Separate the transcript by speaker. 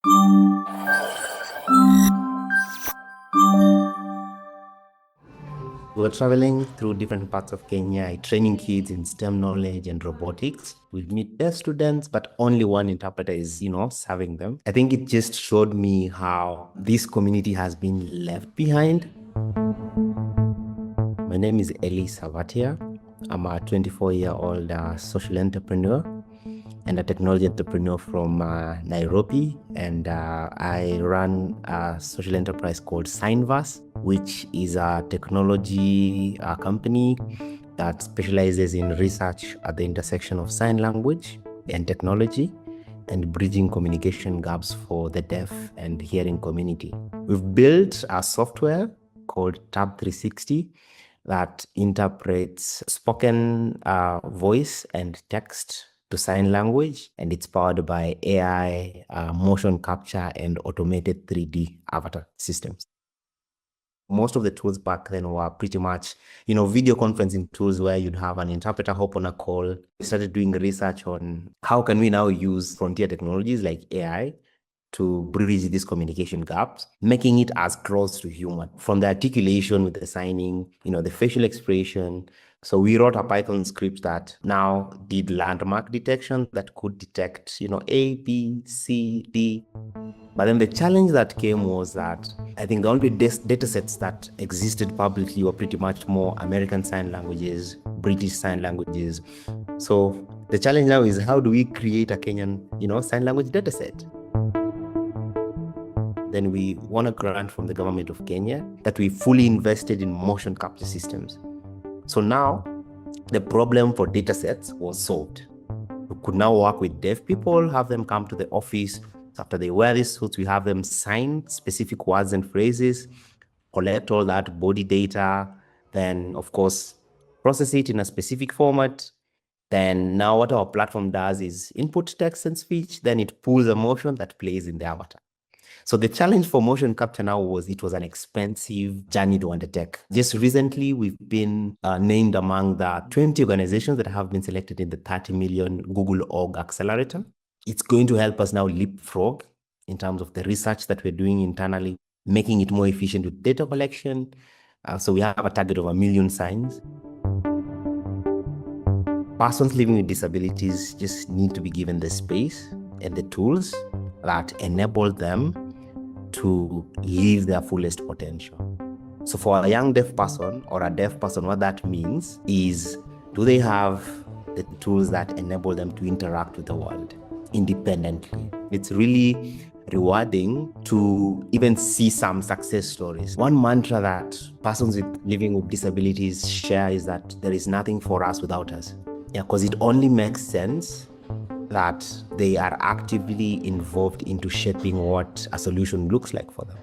Speaker 1: We were traveling through different parts of Kenya, training kids in STEM knowledge and robotics. We meet their students, but only one interpreter is, serving them. I think it just showed me how this community has been left behind. My name is Elly Savatia. I'm a 24-year-old social entrepreneur and a technology entrepreneur from Nairobi. And I run a social enterprise called Signvrse, which is a technology company that specializes in research at the intersection of sign language and technology and bridging communication gaps for the deaf and hearing community. We've built a software called Tab 360 that interprets spoken voice and text to sign language, and it's powered by AI, motion capture, and automated 3D avatar systems. Most of the tools back then were pretty much, video conferencing tools where you'd have an interpreter hop on a call. We started doing research on how can we now use frontier technologies like AI to bridge these communication gaps, making it as close to human. From the articulation with the signing, the facial expression. So we wrote a Python script that now did landmark detection that could detect, A, B, C, D. But then the challenge that came was that I think the only data sets that existed publicly were pretty much more American Sign Languages, British Sign Languages. So the challenge now is how do we create a Kenyan, sign language data set? Then we won a grant from the government of Kenya that we fully invested in motion capture systems. So now the problem for data sets was solved. We could now work with deaf people, have them come to the office. After they wear these suits, we have them sign specific words and phrases, collect all that body data, then of course, process it in a specific format. Then now what our platform does is input text and speech, then it pulls a motion that plays in the avatar. So the challenge for motion capture now was it was an expensive journey to undertake. Just recently, we've been named among the 20 organizations that have been selected in the 30 million Google Org Accelerator. It's going to help us now leapfrog in terms of the research that we're doing internally, making it more efficient with data collection. So we have a target of 1 million signs. Persons living with disabilities just need to be given the space and the tools that enable them to live their fullest potential. So for a young deaf person or a deaf person, what that means is, do they have the tools that enable them to interact with the world independently? It's really rewarding to even see some success stories. One mantra that persons living with disabilities share is that there is nothing for us without us. Yeah, because it only makes sense that they are actively involved into shaping what a solution looks like for them.